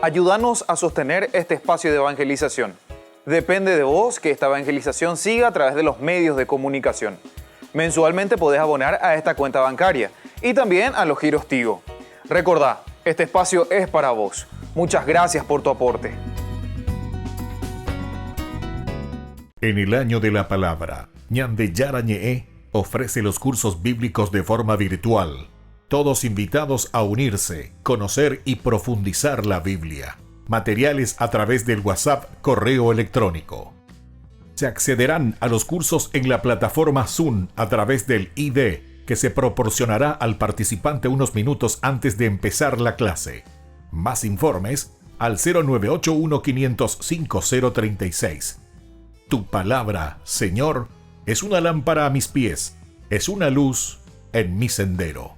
Ayúdanos a sostener este espacio de evangelización. Depende de vos que esta evangelización siga a través de los medios de comunicación. Mensualmente podés abonar a esta cuenta bancaria y también a los giros Tigo. Recordá, este espacio es para vos. Muchas gracias por tu aporte. En el año de la palabra, Ñande Yarañe'e ofrece los cursos bíblicos de forma virtual. Todos invitados a unirse, conocer y profundizar la Biblia. Materiales a través del WhatsApp, correo electrónico. Se accederán a los cursos en la plataforma Zoom a través del ID, que se proporcionará al participante unos minutos antes de empezar la clase. Más informes al 0981-500-5036. Tu palabra, Señor, es una lámpara a mis pies, es una luz en mi sendero.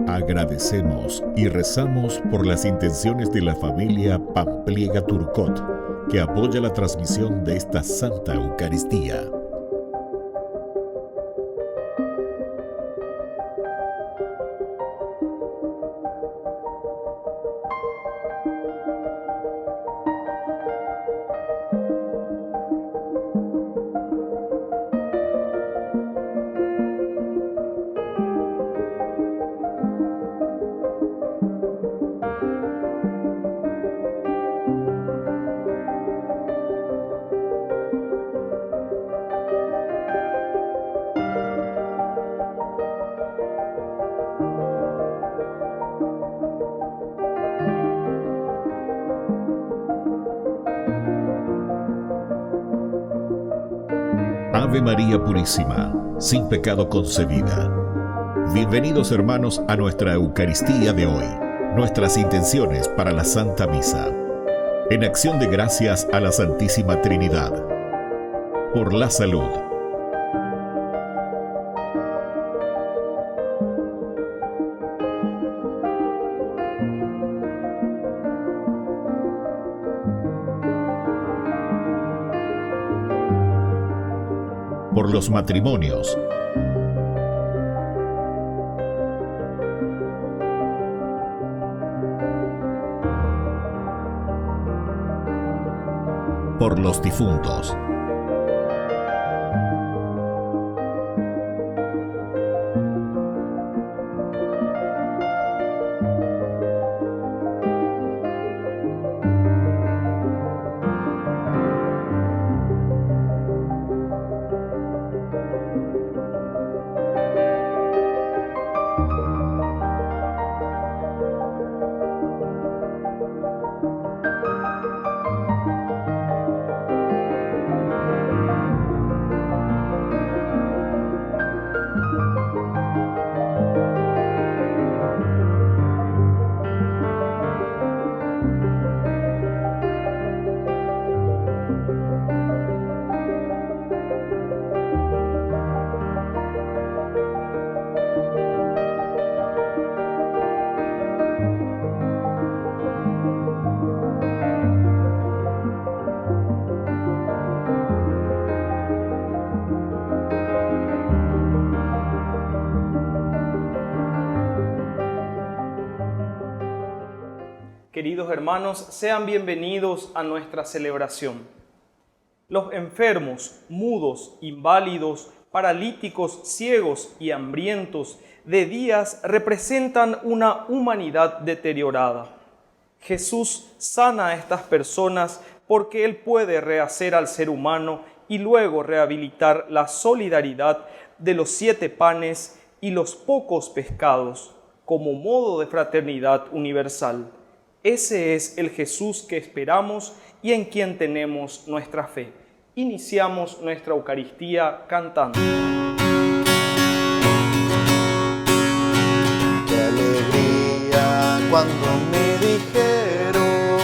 Agradecemos y rezamos por las intenciones de la familia Pampliega Turcot, que apoya la transmisión de esta Santa Eucaristía. Ave María Purísima, sin pecado concebida. Bienvenidos hermanos a nuestra Eucaristía de hoy, nuestras intenciones para la Santa Misa. En acción de gracias a la Santísima Trinidad. Por la salud. Por los matrimonios. Por los difuntos. Queridos hermanos, sean bienvenidos a nuestra celebración. Los enfermos, mudos, inválidos, paralíticos, ciegos y hambrientos de días representan una humanidad deteriorada. Jesús sana a estas personas porque Él puede rehacer al ser humano y luego rehabilitar la solidaridad de los 7 panes y los pocos pescados como modo de fraternidad universal. Ese es el Jesús que esperamos y en quien tenemos nuestra fe. Iniciamos nuestra Eucaristía cantando. Qué alegría cuando me dijeron,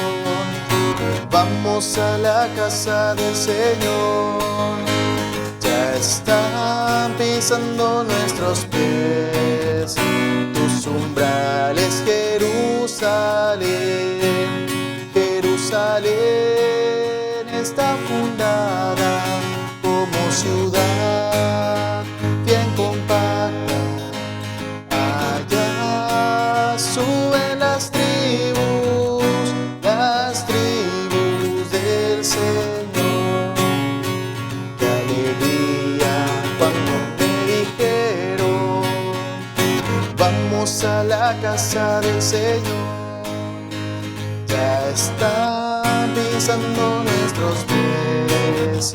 vamos a la casa del Señor. Ya están pisando nuestros pies tus umbrales, Jerusalén. Jerusalén está fundada como ciudad bien compacta. Allá suben las tribus del Señor. Qué alegría cuando me dijeron, vamos a la casa del Señor. Ya están pisando nuestros pies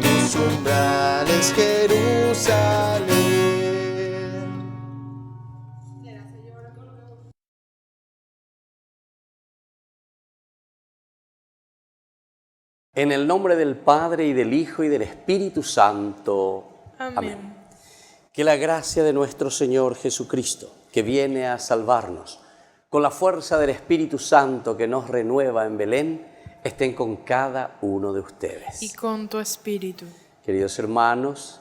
tus umbrales, Jerusalén. En el nombre del Padre, y del Hijo, y del Espíritu Santo. Amén. Que la gracia de nuestro Señor Jesucristo, que viene a salvarnos, con la fuerza del Espíritu Santo que nos renueva en Belén, estén con cada uno de ustedes. Y con tu espíritu. Queridos hermanos,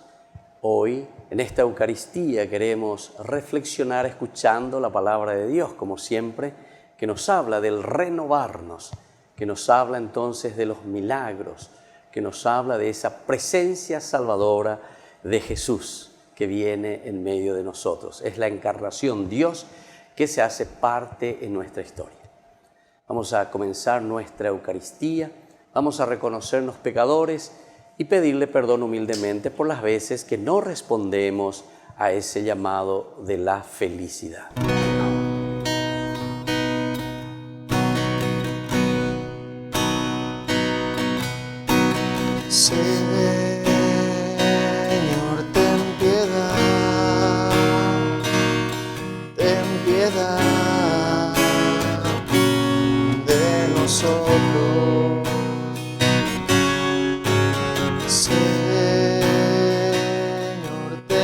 hoy en esta Eucaristía queremos reflexionar escuchando la palabra de Dios, como siempre, que nos habla del renovarnos, que nos habla entonces de los milagros, que nos habla de esa presencia salvadora de Jesús que viene en medio de nosotros. Es la encarnación, Dios, que se hace parte en nuestra historia. Vamos a comenzar nuestra Eucaristía, vamos a reconocernos pecadores y pedirle perdón humildemente por las veces que no respondemos a ese llamado de la felicidad. Señor, ten piedad, de nosotros. Señor, ten piedad de nosotros. Cristo, ten piedad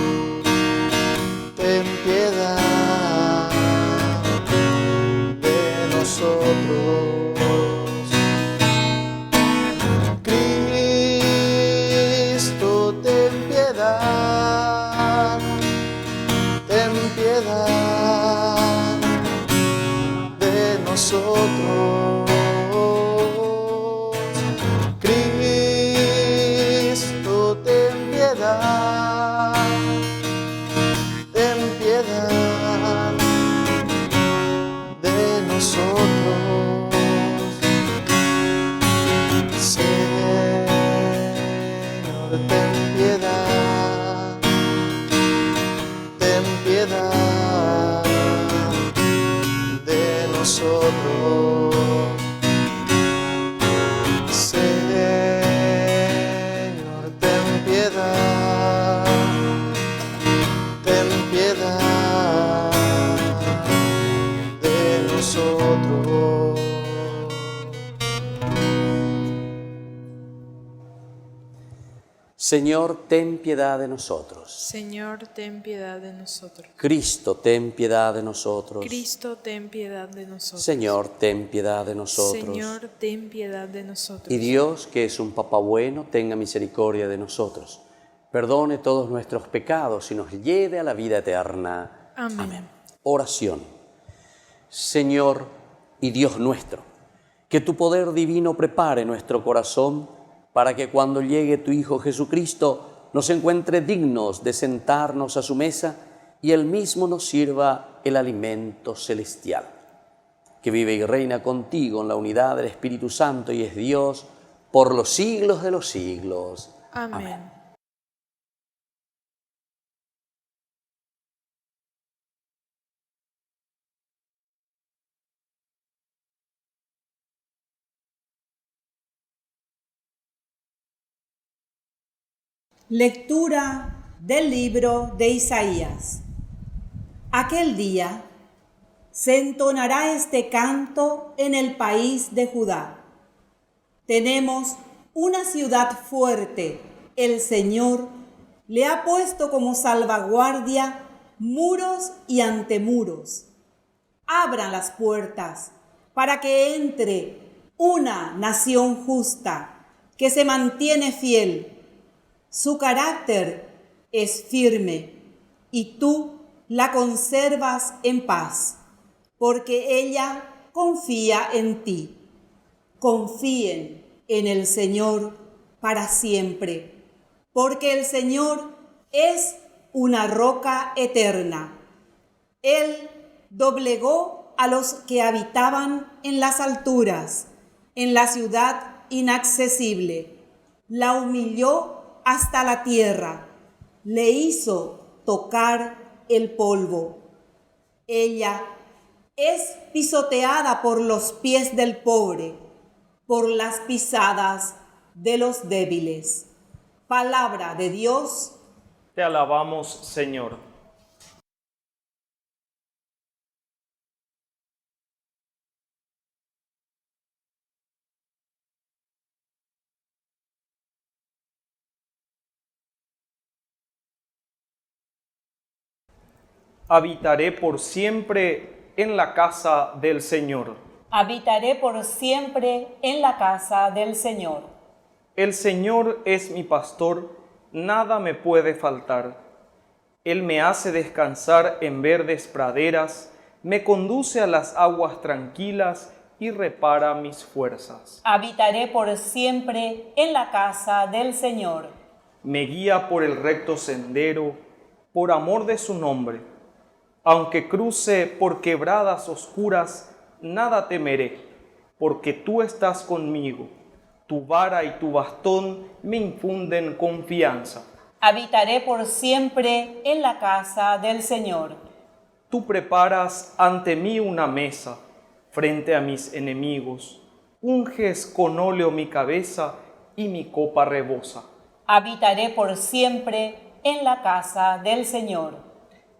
de nosotros. Señor, ten piedad de nosotros. Señor, ten piedad de nosotros. Señor, ten piedad de nosotros. Señor, ten piedad de nosotros. Cristo, ten piedad de nosotros. Cristo, ten piedad de nosotros. Señor, ten piedad de nosotros. Señor, ten piedad de nosotros. Y Dios, que es un Papá bueno, tenga misericordia de nosotros. Perdone todos nuestros pecados y nos lleve a la vida eterna. Amén. Oración. Señor y Dios nuestro, que tu poder divino prepare nuestro corazón para que cuando llegue tu Hijo Jesucristo nos encuentre dignos de sentarnos a su mesa y Él mismo nos sirva el alimento celestial. Que vive y reina contigo en la unidad del Espíritu Santo y es Dios por los siglos de los siglos. Amén. Lectura del libro de Isaías. Aquel día se entonará este canto en el país de Judá. Tenemos una ciudad fuerte, el Señor le ha puesto como salvaguardia muros y antemuros. Abran las puertas para que entre una nación justa que se mantiene fiel. Su carácter es firme y tú la conservas en paz, porque ella confía en ti. Confíen en el Señor para siempre, porque el Señor es una roca eterna. Él doblegó a los que habitaban en las alturas, en la ciudad inaccesible. La humilló hasta la tierra, le hizo tocar el polvo. Ella es pisoteada por los pies del pobre, por las pisadas de los débiles. Palabra de Dios. Te alabamos, Señor. Habitaré por siempre en la casa del Señor. Habitaré por siempre en la casa del Señor. El Señor es mi pastor, nada me puede faltar. Él me hace descansar en verdes praderas, me conduce a las aguas tranquilas y repara mis fuerzas. Habitaré por siempre en la casa del Señor. Me guía por el recto sendero, por amor de su nombre. Aunque cruce por quebradas oscuras, nada temeré, porque tú estás conmigo. Tu vara y tu bastón me infunden confianza. Habitaré por siempre en la casa del Señor. Tú preparas ante mí una mesa, frente a mis enemigos. Unges con óleo mi cabeza y mi copa rebosa. Habitaré por siempre en la casa del Señor.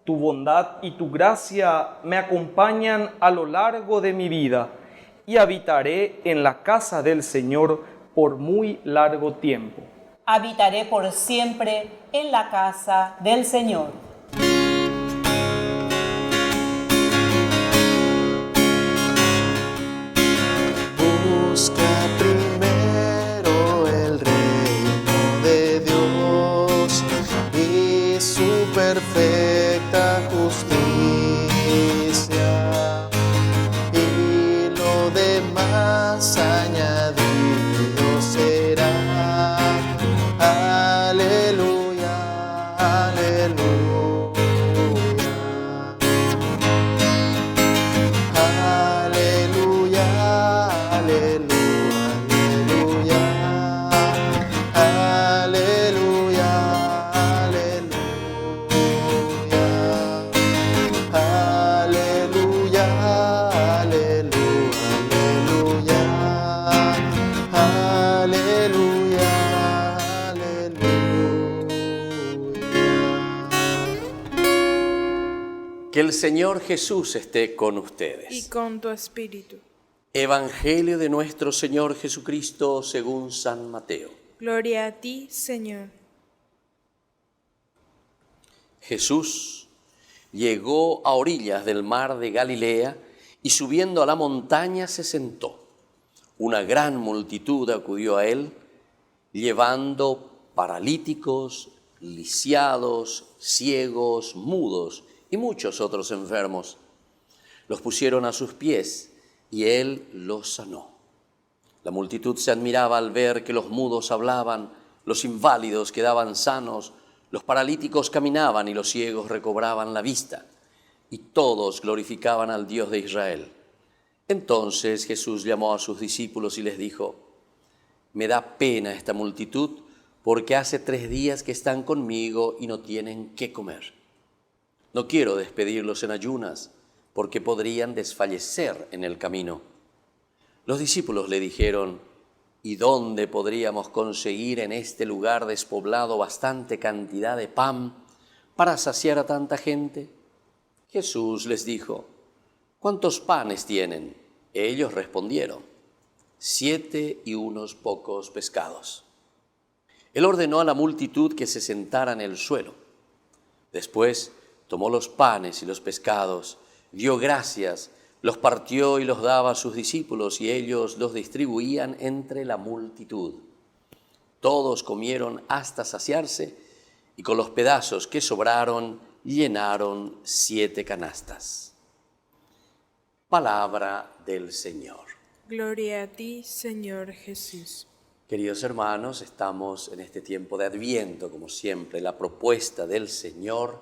Tu bondad y tu gracia me acompañan a lo largo de mi vida, y habitaré en la casa del Señor por muy largo tiempo. Habitaré por siempre en la casa del Señor. Busca primero el reino de Dios y su perfecta justicia, y lo demás añadido será. Aleluya, aleluya. Aleluya, aleluya, aleluya, aleluya, aleluya, Que el Señor Jesús esté con ustedes. Y con tu espíritu. Evangelio de nuestro Señor Jesucristo según San Mateo. Gloria a ti, Señor. Jesús llegó a orillas del mar de Galilea y subiendo a la montaña se sentó. Una gran multitud acudió a él, llevando paralíticos, lisiados, ciegos, mudos y muchos otros enfermos. Los pusieron a sus pies y él los sanó. La multitud se admiraba al ver que los mudos hablaban, los inválidos quedaban sanos, los paralíticos caminaban y los ciegos recobraban la vista, y todos glorificaban al Dios de Israel. Entonces Jesús llamó a sus discípulos y les dijo: me da pena esta multitud, porque hace 3 días que están conmigo y no tienen qué comer. No quiero despedirlos en ayunas, porque podrían desfallecer en el camino. Los discípulos le dijeron: ¿y dónde podríamos conseguir en este lugar despoblado bastante cantidad de pan para saciar a tanta gente? Jesús les dijo: ¿cuántos panes tienen? Ellos respondieron, 7 y unos pocos pescados. Él ordenó a la multitud que se sentara en el suelo. Después tomó los panes y los pescados, dio gracias, los partió y los daba a sus discípulos y ellos los distribuían entre la multitud. Todos comieron hasta saciarse y con los pedazos que sobraron llenaron 7 canastas. Palabra del Señor. Gloria a ti, Señor Jesús. Queridos hermanos, estamos en este tiempo de Adviento, como siempre. La propuesta del Señor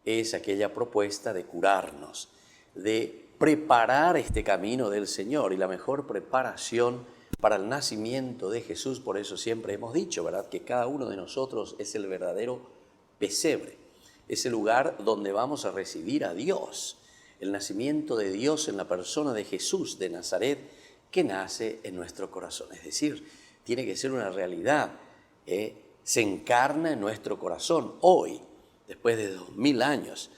es aquella propuesta de curarnos, de preparar este camino del Señor, y la mejor preparación para el nacimiento de Jesús. Por eso siempre hemos dicho, ¿verdad?, que cada uno de nosotros es el verdadero pesebre, es el lugar donde vamos a recibir a Dios, el nacimiento de Dios en la persona de Jesús de Nazaret, que nace en nuestro corazón. Es decir, tiene que ser una realidad, se encarna en nuestro corazón hoy, después de 2000 años.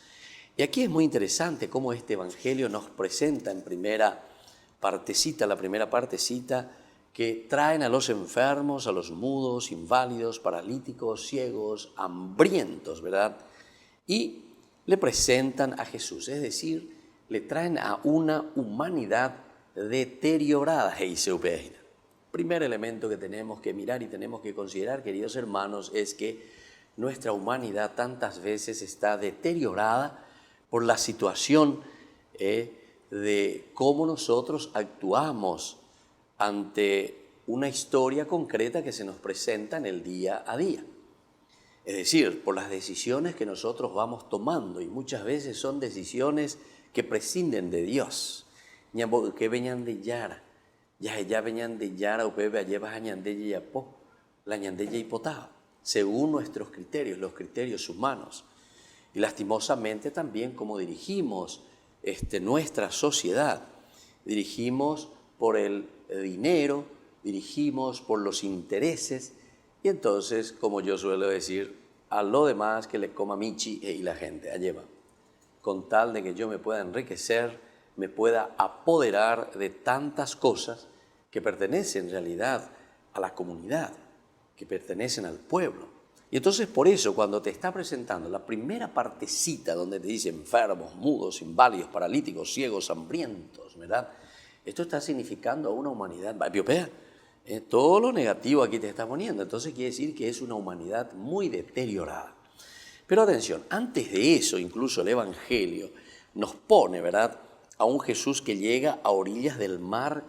Y aquí es muy interesante cómo este Evangelio nos presenta en primera partecita, que traen a los enfermos, a los mudos, inválidos, paralíticos, ciegos, hambrientos, ¿verdad? Y le presentan a Jesús, es decir, le traen a una humanidad deteriorada. Primer elemento que tenemos que mirar y tenemos que considerar, queridos hermanos, es que nuestra humanidad tantas veces está deteriorada por la situación de cómo nosotros actuamos ante una historia concreta que se nos presenta en el día a día. Es decir, por las decisiones que nosotros vamos tomando, y muchas veces son decisiones que prescinden de Dios. Que venían de Yara, ya venían de Yara, o pepe llevas a ñandelle y apó, la ñandelle y potá, según nuestros criterios, los criterios humanos. Y lastimosamente también como dirigimos nuestra sociedad, dirigimos por el dinero, dirigimos por los intereses, y entonces, como yo suelo decir, a lo demás que le coma Michi y la gente, allá va, con tal de que yo me pueda enriquecer, me pueda apoderar de tantas cosas que pertenecen en realidad a la comunidad, que pertenecen al pueblo. Y entonces por eso cuando te está presentando la primera partecita donde te dice enfermos, mudos, inválidos, paralíticos, ciegos, hambrientos, ¿verdad? Esto está significando a una humanidad, todo lo negativo aquí te está poniendo, entonces quiere decir que es una humanidad muy deteriorada. Pero atención, antes de eso incluso el Evangelio nos pone, ¿verdad?, a un Jesús que llega a orillas del mar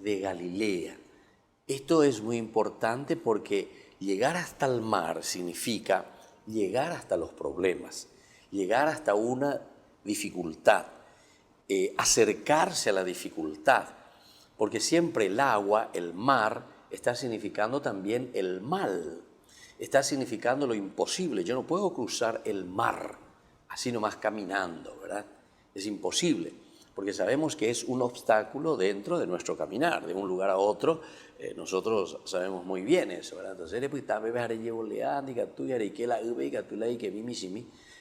de Galilea. Esto es muy importante porque llegar hasta el mar significa llegar hasta los problemas, llegar hasta una dificultad, acercarse a la dificultad, porque siempre el agua, el mar, está significando también el mal, está significando lo imposible. Yo no puedo cruzar el mar así nomás caminando, ¿verdad? Es imposible, porque sabemos que es un obstáculo dentro de nuestro caminar, de un lugar a otro. Nosotros sabemos muy bien eso, ¿verdad? Entonces,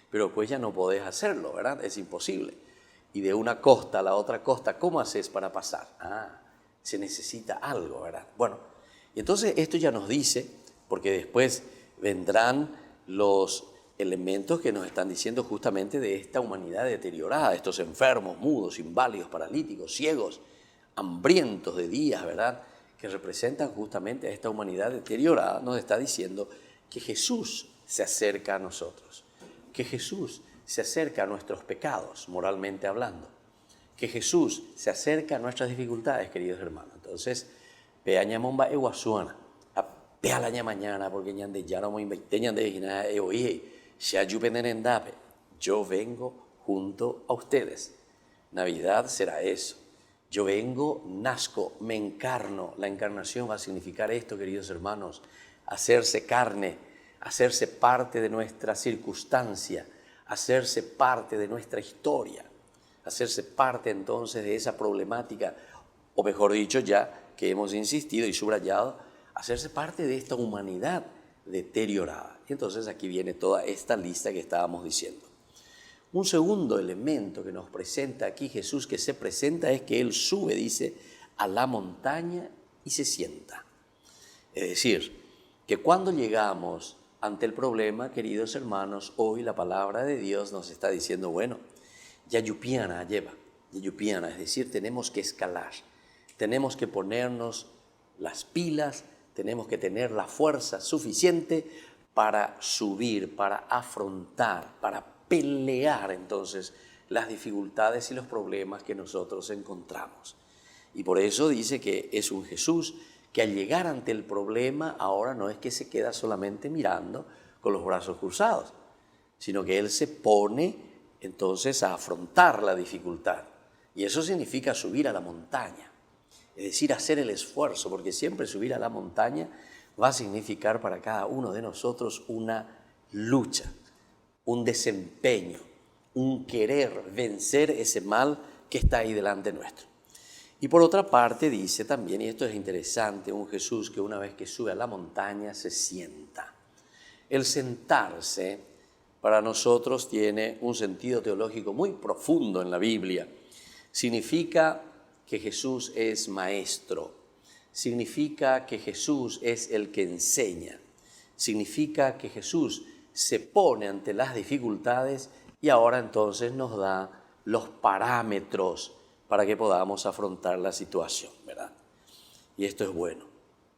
pero pues ya no podés hacerlo, ¿verdad? Es imposible. Y de una costa a la otra costa, ¿cómo haces para pasar? Se necesita algo, ¿verdad? Bueno, y entonces esto ya nos dice, porque después vendrán los elementos que nos están diciendo justamente de esta humanidad deteriorada, estos enfermos, mudos, inválidos, paralíticos, ciegos, hambrientos de días, ¿verdad?, que representan justamente a esta humanidad deteriorada. Nos está diciendo que Jesús se acerca a nosotros, que Jesús se acerca a nuestros pecados, moralmente hablando, que Jesús se acerca a nuestras dificultades, queridos hermanos. Entonces, peañamomba eguasuana, pealaña mañana, porque ñande ya no me inventé, ñande oye, yo vengo junto a ustedes. Navidad será eso. Yo vengo, nazco, me encarno. La encarnación va a significar esto, queridos hermanos, hacerse carne, hacerse parte de nuestra circunstancia, hacerse parte de nuestra historia, hacerse parte entonces de esa problemática, o mejor dicho ya, que hemos insistido y subrayado, hacerse parte de esta humanidad deteriorada. Y entonces aquí viene toda esta lista que estábamos diciendo. Un segundo elemento que nos presenta aquí Jesús, que se presenta, es que Él sube, dice, a la montaña y se sienta. Es decir, que cuando llegamos ante el problema, queridos hermanos, hoy la palabra de Dios nos está diciendo, bueno, yayupiana lleva, yayupiana, es decir, tenemos que escalar, tenemos que ponernos las pilas, tenemos que tener la fuerza suficiente para subir, para afrontar, para pelear entonces las dificultades y los problemas que nosotros encontramos. Y por eso dice que es un Jesús que al llegar ante el problema ahora no es que se queda solamente mirando con los brazos cruzados, sino que Él se pone entonces a afrontar la dificultad. Y eso significa subir a la montaña, es decir, hacer el esfuerzo, porque siempre subir a la montaña va a significar para cada uno de nosotros una lucha, un desempeño, un querer vencer ese mal que está ahí delante nuestro. Y por otra parte dice también, y esto es interesante, un Jesús que una vez que sube a la montaña se sienta. El sentarse para nosotros tiene un sentido teológico muy profundo en la Biblia. Significa que Jesús es maestro, significa que Jesús es el que enseña, significa que Jesús se pone ante las dificultades y ahora entonces nos da los parámetros para que podamos afrontar la situación, ¿verdad? Y esto es bueno.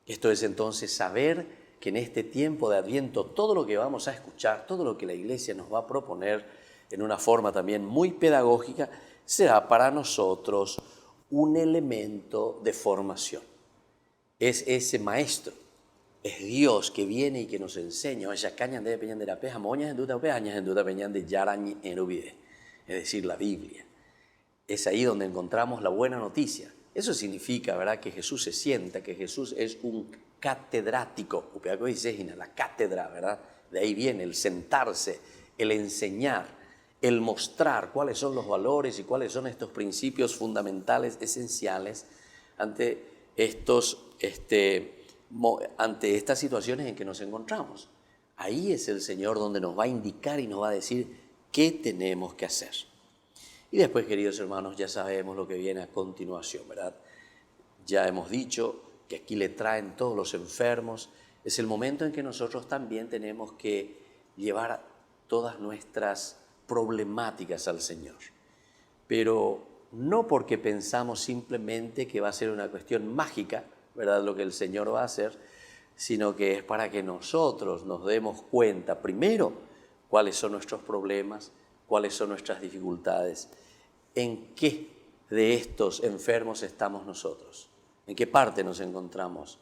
Esto es entonces saber que en este tiempo de Adviento todo lo que vamos a escuchar, todo lo que la Iglesia nos va a proponer en una forma también muy pedagógica, será para nosotros un elemento de formación. Es ese maestro, es Dios que viene y que nos enseña. Es decir, la Biblia. Es ahí donde encontramos la buena noticia. Eso significa, ¿verdad?, que Jesús se sienta, que Jesús es un catedrático. La cátedra, ¿verdad? De ahí viene el sentarse, el enseñar, el mostrar cuáles son los valores y cuáles son estos principios fundamentales, esenciales ante estas situaciones en que nos encontramos. Ahí es el Señor donde nos va a indicar y nos va a decir qué tenemos que hacer. Y después, queridos hermanos, ya sabemos lo que viene a continuación, ¿verdad? Ya hemos dicho que aquí le traen todos los enfermos. Es el momento en que nosotros también tenemos que llevar todas nuestras problemáticas al Señor. Pero no porque pensamos simplemente que va a ser una cuestión mágica, ¿verdad?, lo que el Señor va a hacer, sino que es para que nosotros nos demos cuenta, primero, cuáles son nuestros problemas, cuáles son nuestras dificultades, en qué de estos enfermos estamos nosotros, en qué parte nos encontramos,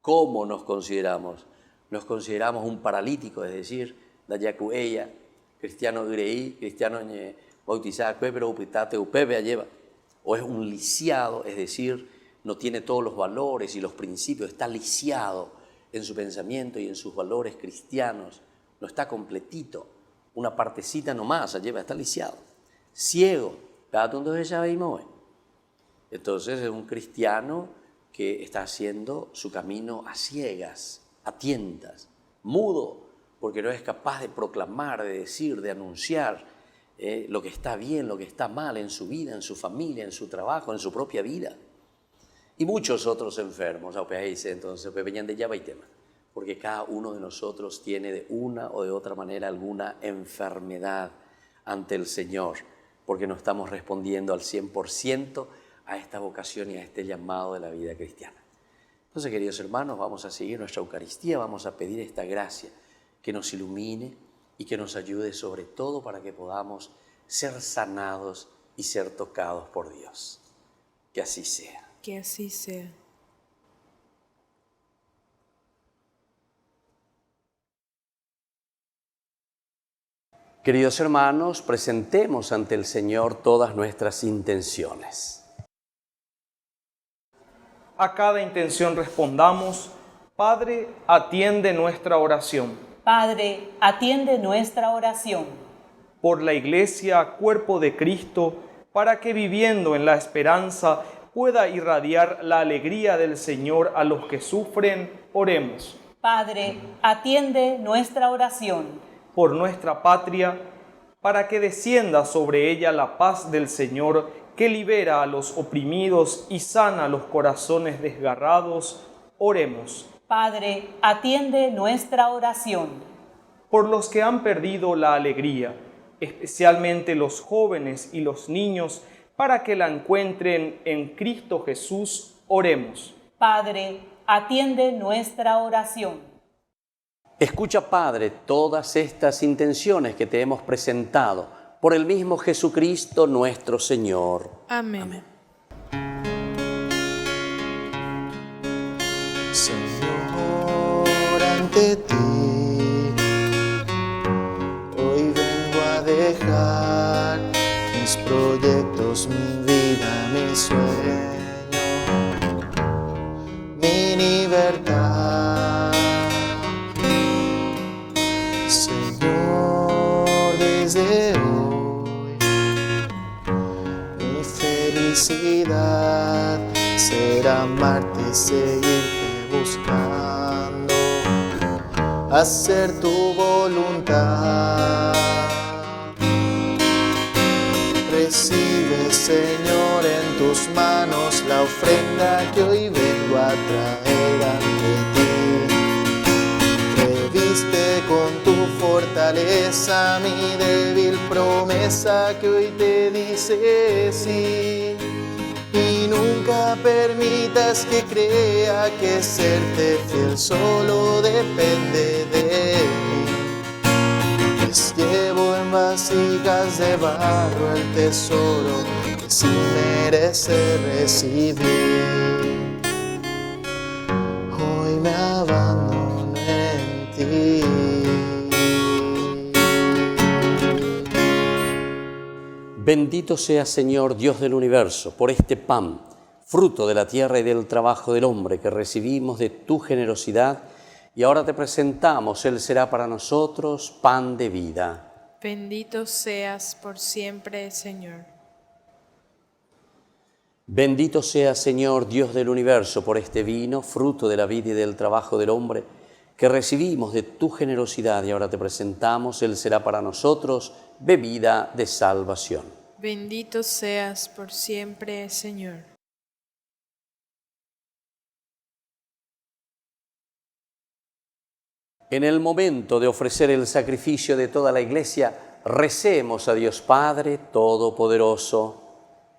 cómo nos consideramos. Nos consideramos un paralítico, es decir, dayacueya, cristiano greí, cristiano bautizado, pero upitate upebe lleva, o es un lisiado, es decir, no tiene todos los valores y los principios, está lisiado en su pensamiento y en sus valores cristianos, no está completito. Una partecita nomás, lleva, está lisiado. Ciego, entonces es un cristiano que está haciendo su camino a ciegas, a tientas, mudo, porque no es capaz de proclamar, de decir, de anunciar lo que está bien, lo que está mal en su vida, en su familia, en su trabajo, en su propia vida. Y muchos otros enfermos, entonces, porque cada uno de nosotros tiene de una o de otra manera alguna enfermedad ante el Señor, porque no estamos respondiendo al 100% a esta vocación y a este llamado de la vida cristiana. Entonces, queridos hermanos, vamos a seguir nuestra Eucaristía, vamos a pedir esta gracia que nos ilumine y que nos ayude sobre todo para que podamos ser sanados y ser tocados por Dios. Que así sea. Que así sea. Queridos hermanos, presentemos ante el Señor todas nuestras intenciones. A cada intención respondamos: Padre, atiende nuestra oración. Padre, atiende nuestra oración. Por la Iglesia, cuerpo de Cristo, para que viviendo en la esperanza pueda irradiar la alegría del Señor a los que sufren, oremos. Padre, atiende nuestra oración. Por nuestra patria, para que descienda sobre ella la paz del Señor, que libera a los oprimidos y sana los corazones desgarrados. Oremos. Padre, atiende nuestra oración. Por los que han perdido la alegría, especialmente los jóvenes y los niños, para que la encuentren en Cristo Jesús, oremos. Padre, atiende nuestra oración. Escucha, Padre, todas estas intenciones que te hemos presentado por el mismo Jesucristo nuestro Señor. Amén. Señor, ante ti, hoy vengo a dejar mis proyectos, mi vida, mi sueño, mi libertad. Señor, desde hoy, mi felicidad será amarte y seguirte buscando, hacer tu voluntad. Recibe, Señor, en tus manos la ofrenda que hoy vengo a traer ante ti. Reviste con tu fortaleza mi débil promesa que hoy te dice sí. Y nunca permitas que crea que serte fiel solo depende de mí. Pues llevo en vasijas de barro el tesoro que sin merecer recibí. Hoy me abandono en ti. Bendito sea, Señor, Dios del universo, por este pan, fruto de la tierra y del trabajo del hombre que recibimos de tu generosidad, y ahora te presentamos, Él será para nosotros pan de vida. Bendito seas por siempre, Señor. Bendito sea, Señor, Dios del universo, por este vino, fruto de la vida y del trabajo del hombre, que recibimos de tu generosidad, y ahora te presentamos, Él será para nosotros bebida de salvación. Bendito seas por siempre, Señor. En el momento de ofrecer el sacrificio de toda la Iglesia, recemos a Dios Padre Todopoderoso.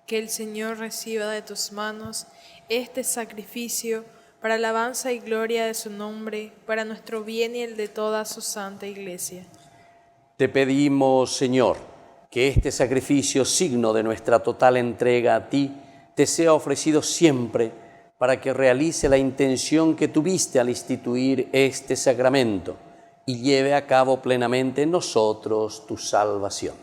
Que el Señor reciba de tus manos este sacrificio para alabanza y gloria de su nombre, para nuestro bien y el de toda su santa Iglesia. Te pedimos, Señor, que este sacrificio, signo de nuestra total entrega a ti, te sea ofrecido siempre para que realice la intención que tuviste al instituir este sacramento y lleve a cabo plenamente en nosotros tu salvación.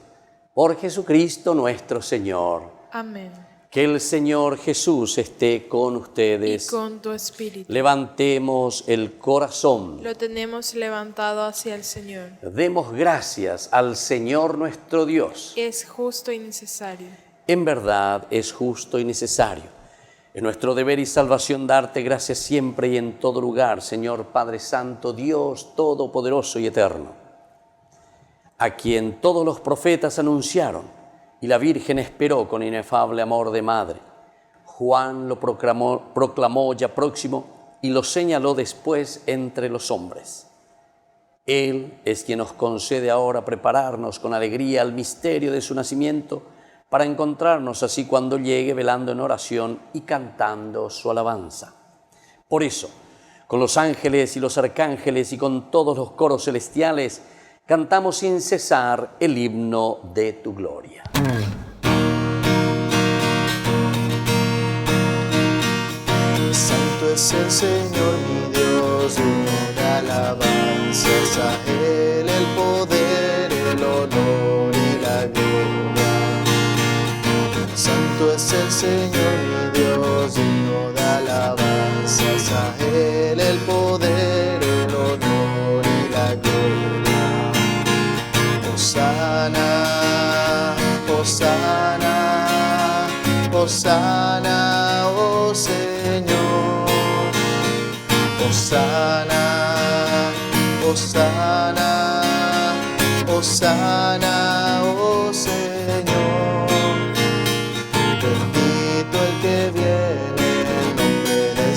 Por Jesucristo nuestro Señor. Amén. Que el Señor Jesús esté con ustedes. Y con tu espíritu. Levantemos el corazón. Lo tenemos levantado hacia el Señor. Demos gracias al Señor nuestro Dios. Es justo y necesario. En verdad es justo y necesario. Es nuestro deber y salvación darte gracias siempre y en todo lugar, Señor Padre Santo, Dios Todopoderoso y Eterno, a quien todos los profetas anunciaron y la Virgen esperó con inefable amor de madre. Juan lo proclamó ya próximo y lo señaló después entre los hombres. Él es quien nos concede ahora prepararnos con alegría al misterio de su nacimiento, para encontrarnos así cuando llegue velando en oración y cantando su alabanza. Por eso, con los ángeles y los arcángeles y con todos los coros celestiales, cantamos sin cesar el himno de tu gloria. Santo es el Señor mi Dios, digno de alabanzas, a Él el poder, el honor y la gloria. Santo es el Señor mi Dios, digno de alabanzas, a Él el poder, el honor y la gloria. Hosana, Hosana, Hosana, oh Señor. Hosana, Hosana, Hosana, oh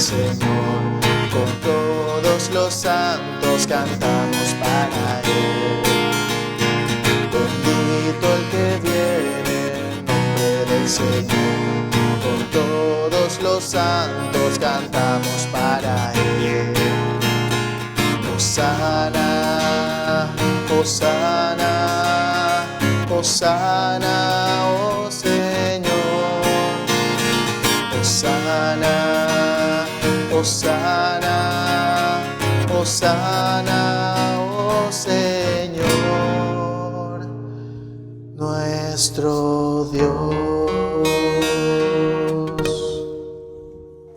Señor. Con todos los santos cantamos para Él. Bendito el que viene en nombre del Señor. Con todos los santos cantamos para Él. Hosana, Hosana, Hosana, oh Señor. Hosana, Hosana, Hosana, oh Señor, nuestro Dios.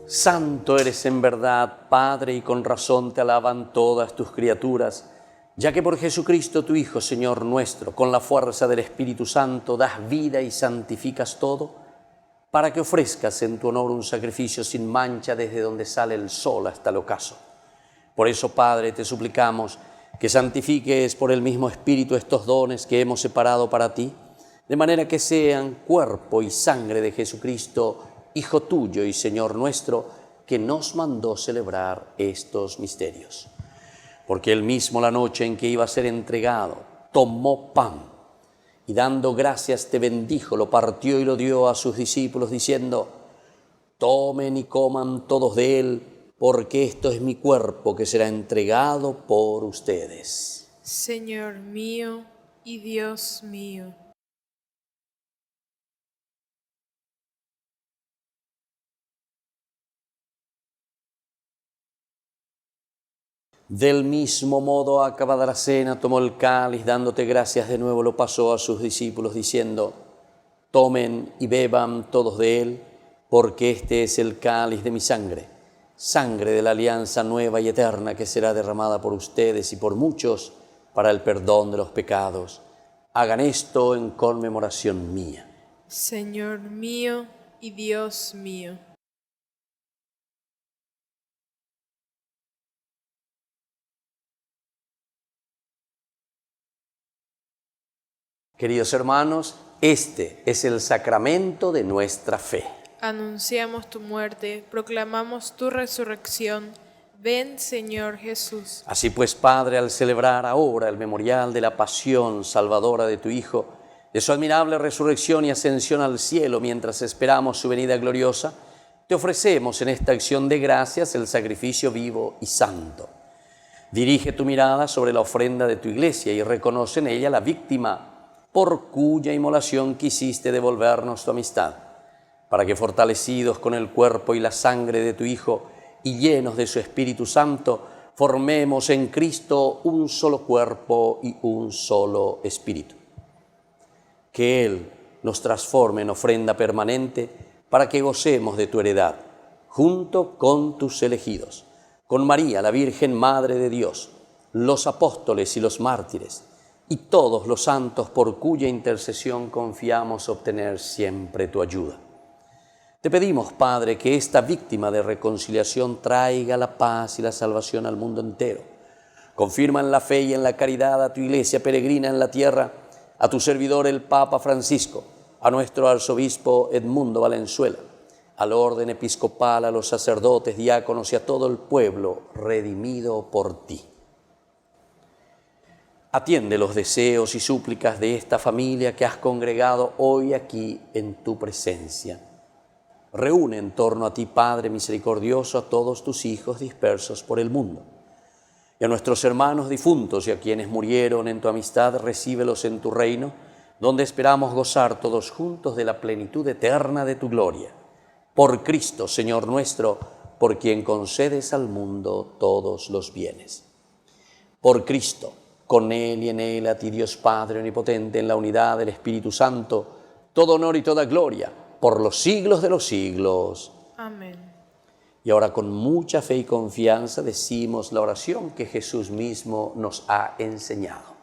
Santo eres en verdad, Padre, y con razón te alaban todas tus criaturas, ya que por Jesucristo tu Hijo, Señor nuestro, con la fuerza del Espíritu Santo, das vida y santificas todo, para que ofrezcas en tu honor un sacrificio sin mancha desde donde sale el sol hasta el ocaso. Por eso, Padre, te suplicamos que santifiques por el mismo Espíritu estos dones que hemos separado para ti, de manera que sean cuerpo y sangre de Jesucristo, Hijo tuyo y Señor nuestro, que nos mandó celebrar estos misterios. Porque él mismo, la noche en que iba a ser entregado, tomó pan y dando gracias te bendijo, lo partió y lo dio a sus discípulos diciendo: tomen y coman todos de él, porque esto es mi cuerpo que será entregado por ustedes. Señor mío y Dios mío. Del mismo modo, acabada la cena, tomó el cáliz, dándote gracias de nuevo, lo pasó a sus discípulos, diciendo: tomen y beban todos de él, porque este es el cáliz de mi sangre, sangre de la alianza nueva y eterna que será derramada por ustedes y por muchos para el perdón de los pecados. Hagan esto en conmemoración mía. Señor mío y Dios mío. Queridos hermanos, este es el sacramento de nuestra fe. Anunciamos tu muerte, proclamamos tu resurrección. Ven, Señor Jesús. Así pues, Padre, al celebrar ahora el memorial de la pasión salvadora de tu Hijo, de su admirable resurrección y ascensión al cielo mientras esperamos su venida gloriosa, te ofrecemos en esta acción de gracias el sacrificio vivo y santo. Dirige tu mirada sobre la ofrenda de tu Iglesia y reconoce en ella la víctima por cuya inmolación quisiste devolvernos tu amistad, para que fortalecidos con el cuerpo y la sangre de tu Hijo y llenos de su Espíritu Santo, formemos en Cristo un solo cuerpo y un solo espíritu. Que Él nos transforme en ofrenda permanente para que gocemos de tu heredad, junto con tus elegidos, con María, la Virgen Madre de Dios, los apóstoles y los mártires, y todos los santos por cuya intercesión confiamos obtener siempre tu ayuda. Te pedimos, Padre, que esta víctima de reconciliación traiga la paz y la salvación al mundo entero. Confirma en la fe y en la caridad a tu Iglesia peregrina en la tierra, a tu servidor el Papa Francisco, a nuestro arzobispo Edmundo Valenzuela, al orden episcopal, a los sacerdotes, diáconos y a todo el pueblo redimido por ti. Atiende los deseos y súplicas de esta familia que has congregado hoy aquí en tu presencia. Reúne en torno a ti, Padre misericordioso, a todos tus hijos dispersos por el mundo. Y a nuestros hermanos difuntos y a quienes murieron en tu amistad, recíbelos en tu reino, donde esperamos gozar todos juntos de la plenitud eterna de tu gloria. Por Cristo, Señor nuestro, por quien concedes al mundo todos los bienes. Por Cristo, con Él y en Él, a ti Dios Padre omnipotente, en la unidad del Espíritu Santo, todo honor y toda gloria, por los siglos de los siglos. Amén. Y ahora con mucha fe y confianza decimos la oración que Jesús mismo nos ha enseñado.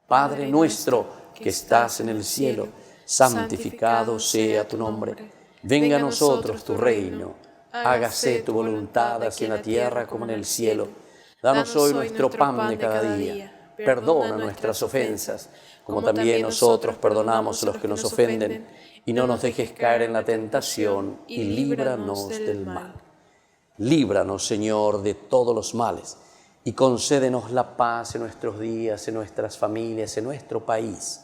Padre nuestro que estás en el cielo, santificado sea tu nombre. Venga a nosotros tu reino. Hágase tu voluntad así en la tierra como en el cielo. Danos hoy nuestro pan de cada día. Perdona nuestras ofensas, como también nosotros perdonamos a los que nos ofenden, y no nos dejes caer en la tentación, y líbranos del mal. Líbranos, Señor, de todos los males y concédenos la paz en nuestros días, en nuestras familias, en nuestro país,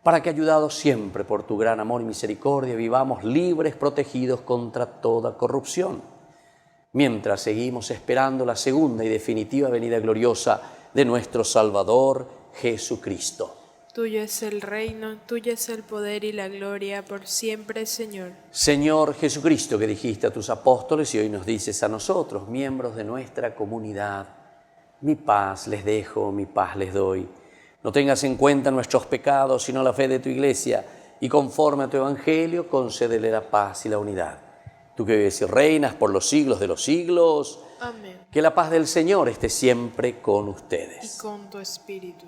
para que, ayudados siempre por tu gran amor y misericordia, vivamos libres, protegidos contra toda corrupción, mientras seguimos esperando la segunda y definitiva venida gloriosa de nuestro Salvador Jesucristo. Tuyo es el reino, tuyo es el poder y la gloria por siempre, Señor. Señor Jesucristo, que dijiste a tus apóstoles y hoy nos dices a nosotros, miembros de nuestra comunidad, mi paz les dejo, mi paz les doy. No tengas en cuenta nuestros pecados, sino la fe de tu Iglesia, y conforme a tu Evangelio, concédele la paz y la unidad. Tú que vives y reinas por los siglos de los siglos, Amén. que la paz del Señor esté siempre con ustedes. Y con tu espíritu.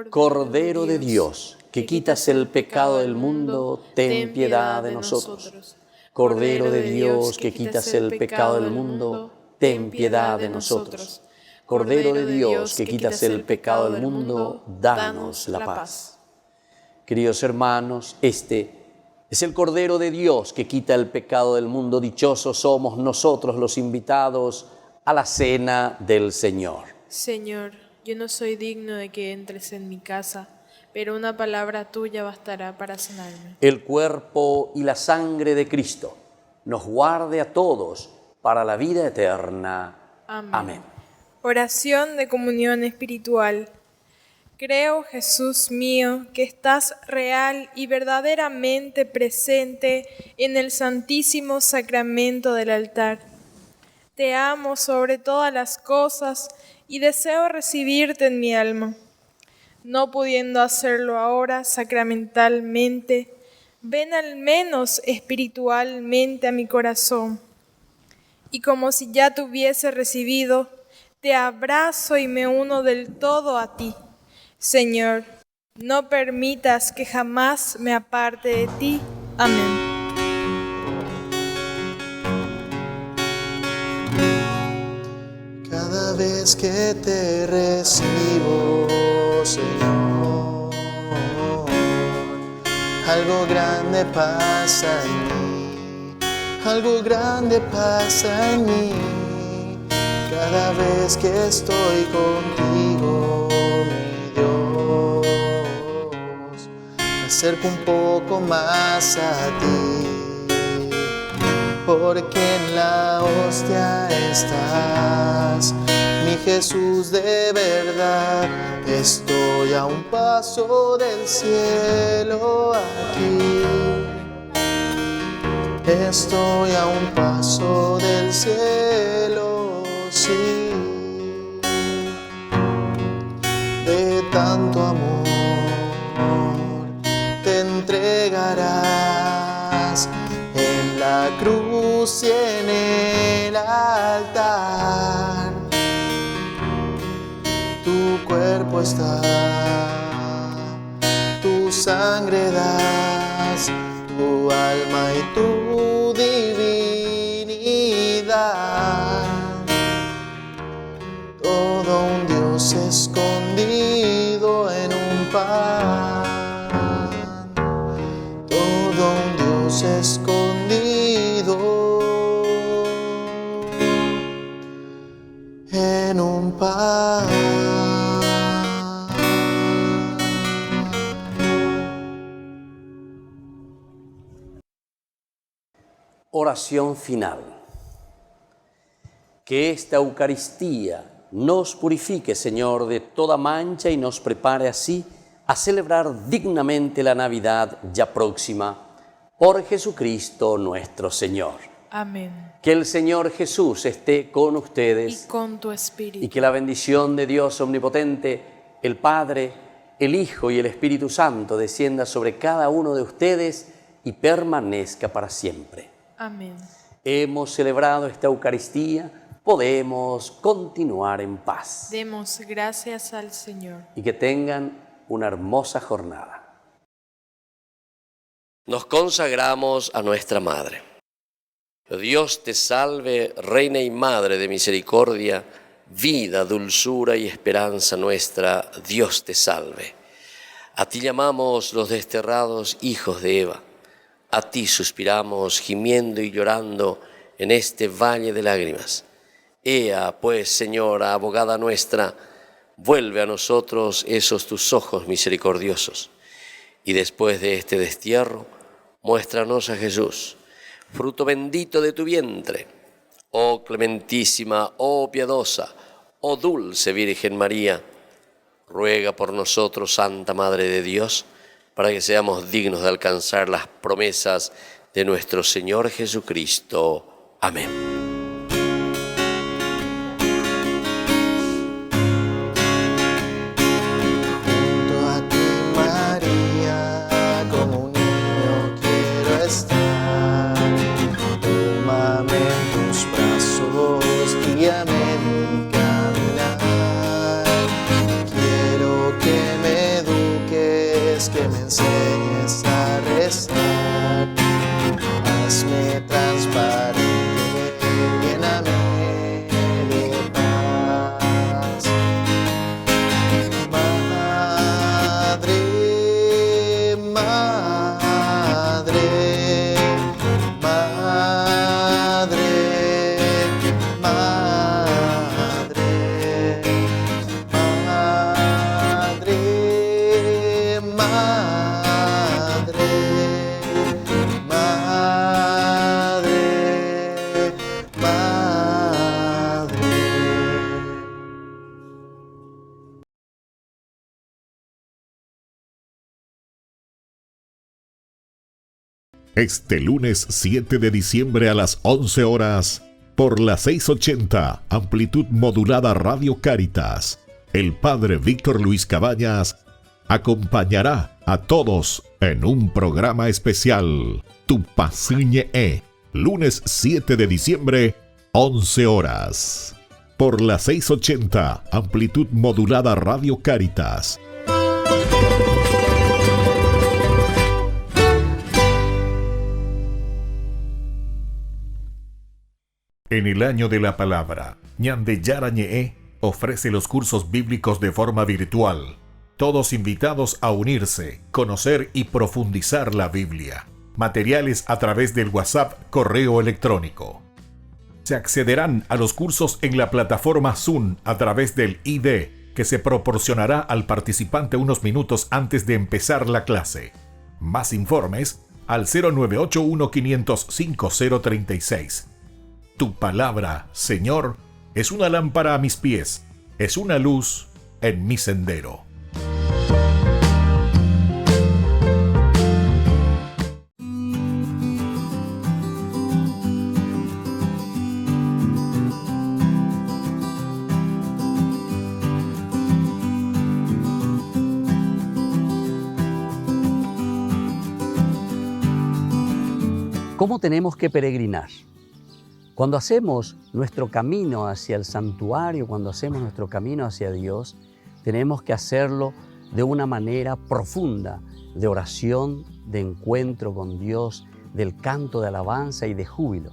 Cordero de Dios, que quitas el pecado del mundo, ten piedad de nosotros. Cordero de Dios, que quitas el pecado del mundo, ten piedad de nosotros. Cordero de Dios, que quitas el pecado del mundo, danos la paz. Queridos hermanos, este es el Cordero de Dios que quita el pecado del mundo. Dichosos somos nosotros los invitados a la cena del Señor. Señor, yo no soy digno de que entres en mi casa, pero una palabra tuya bastará para sanarme. El cuerpo y la sangre de Cristo nos guarde a todos para la vida eterna. Amén. Amén. Oración de comunión espiritual. Creo, Jesús mío, que estás real y verdaderamente presente en el santísimo sacramento del altar. Te amo sobre todas las cosas y deseo recibirte en mi alma. No pudiendo hacerlo ahora sacramentalmente, ven al menos espiritualmente a mi corazón. Y como si ya te hubiese recibido, te abrazo y me uno del todo a ti. Señor, no permitas que jamás me aparte de ti. Amén. Cada vez que te recibo, Señor, algo grande pasa en mí, algo grande pasa en mí. Cada vez que estoy contigo, mi Dios, me acerco un poco más a ti, porque en la hostia estás, mi Jesús de verdad. Estoy a un paso del cielo aquí, estoy a un paso del cielo, sí, de tanto amor te entregarás en la cruz y en el altar. Tu cuerpo está, tu sangre das, tu alma y tu divinidad. Todo un Dios escondido en un pan, todo un Dios escondido en un pan. Oración final. Que esta Eucaristía nos purifique, Señor, de toda mancha y nos prepare así a celebrar dignamente la Navidad ya próxima, por Jesucristo nuestro Señor. Amén. Que el Señor Jesús esté con Y ustedes con tu espíritu. y que la bendición de Dios omnipotente, el Padre, el Hijo y el Espíritu Santo descienda sobre cada uno de ustedes y permanezca para siempre. Amén. Hemos celebrado esta Eucaristía, podemos continuar en paz. Demos gracias al Señor. Y que tengan una hermosa jornada. Nos consagramos a nuestra Madre. Dios te salve, Reina y Madre de misericordia, vida, dulzura y esperanza nuestra, Dios te salve. A ti llamamos los desterrados hijos de Eva, a ti suspiramos gimiendo y llorando en este valle de lágrimas. Ea, pues, Señora, abogada nuestra, vuelve a nosotros esos tus ojos misericordiosos, y después de este destierro, muéstranos a Jesús, fruto bendito de tu vientre. Oh clementísima, oh piadosa, oh dulce Virgen María, ruega por nosotros, Santa Madre de Dios, para que seamos dignos de alcanzar las promesas de nuestro Señor Jesucristo. Amén. Junto a ti, María, como un niño quiero estar. Tómame en tus brazos, guíame en mi caminar. Quiero que me eduques, que me enseñes a rezar. Hazme transparente, lléname de paz. Madre, madre, madre, madre, madre, madre, madre, madre. Este lunes 7 de diciembre a las 11 horas, por la 680, amplitud modulada Radio Cáritas, el Padre Víctor Luis Cabañas acompañará a todos en un programa especial, Tu Pasiñe E, lunes 7 de diciembre, 11 horas. Por la 680, amplitud modulada Radio Cáritas. En el año de la palabra, Ñande Yarañe ofrece los cursos bíblicos de forma virtual. Todos invitados a unirse, conocer y profundizar la Biblia. Materiales a través del WhatsApp, correo electrónico. Se accederán a los cursos en la plataforma Zoom a través del ID, que se proporcionará al participante unos minutos antes de empezar la clase. Más informes al 0981-500-5036. Tu palabra, Señor, es una lámpara a mis pies, es una luz en mi sendero. ¿Cómo tenemos que peregrinar? Cuando hacemos nuestro camino hacia el santuario, cuando hacemos nuestro camino hacia Dios, tenemos que hacerlo de una manera profunda, de oración, de encuentro con Dios, del canto de alabanza y de júbilo,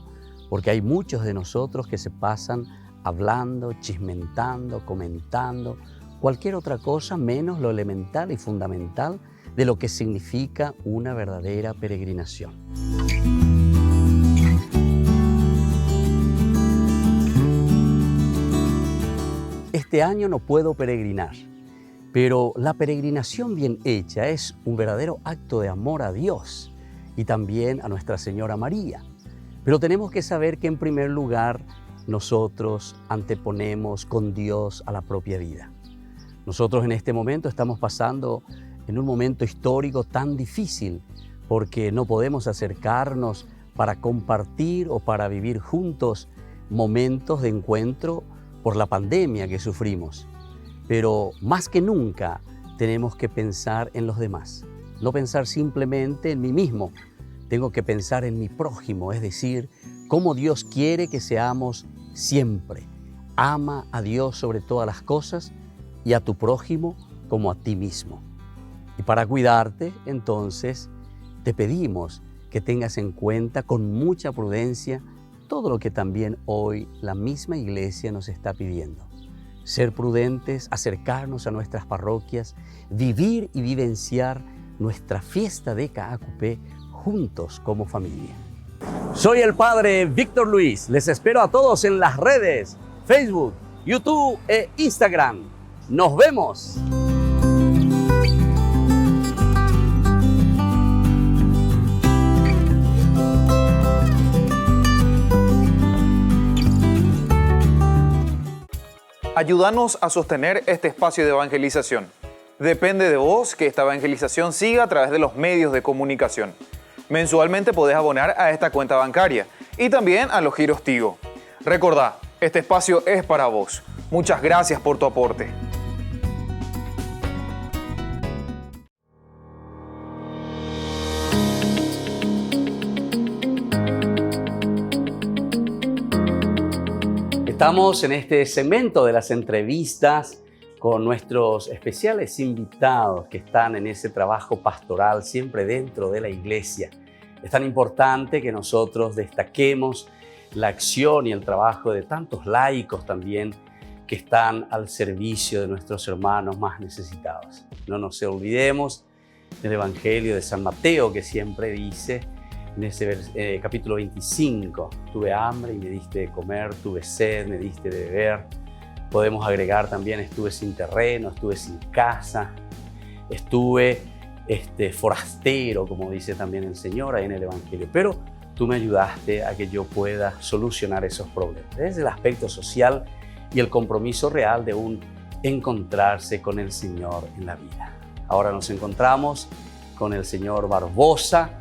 porque hay muchos de nosotros que se pasan hablando, chismentando, comentando, cualquier otra cosa menos lo elemental y fundamental de lo que significa una verdadera peregrinación. Este año no puedo peregrinar, pero la peregrinación bien hecha es un verdadero acto de amor a Dios y también a Nuestra Señora María. Pero tenemos que saber que en primer lugar nosotros anteponemos con Dios a la propia vida. Nosotros en este momento estamos pasando en un momento histórico tan difícil porque no podemos acercarnos para compartir o para vivir juntos momentos de encuentro por la pandemia que sufrimos. Pero más que nunca tenemos que pensar en los demás, no pensar simplemente en mí mismo. Tengo que pensar en mi prójimo, es decir, cómo Dios quiere que seamos siempre. Ama a Dios sobre todas las cosas y a tu prójimo como a ti mismo. Y para cuidarte, entonces, te pedimos que tengas en cuenta con mucha prudencia todo lo que también hoy la misma Iglesia nos está pidiendo. ser prudentes, acercarnos a nuestras parroquias, vivir y vivenciar nuestra fiesta de Caacupé juntos como familia. Soy el Padre Víctor Luis. Les espero a todos en las redes, Facebook, YouTube e Instagram. ¡Nos vemos! Ayúdanos a sostener este espacio de evangelización. Depende de vos que esta evangelización siga a través de los medios de comunicación. Mensualmente podés abonar a esta cuenta bancaria y también a los giros Tigo. Recordá, este espacio es para vos. Muchas gracias por tu aporte. Estamos en este segmento de las entrevistas con nuestros especiales invitados que están en ese trabajo pastoral siempre dentro de la iglesia. Es tan importante que nosotros destaquemos la acción y el trabajo de tantos laicos también que están al servicio de nuestros hermanos más necesitados. No nos olvidemos del Evangelio de San Mateo, que siempre dice en ese capítulo 25, tuve hambre y me diste de comer, tuve sed, me diste de beber. Podemos agregar también, estuve sin terreno, estuve sin casa, estuve forastero, como dice también el Señor ahí en el Evangelio. Pero tú me ayudaste a que yo pueda solucionar esos problemas. Es el aspecto social y el compromiso real de un encontrarse con el Señor en la vida. Ahora nos encontramos con el Señor Barbosa,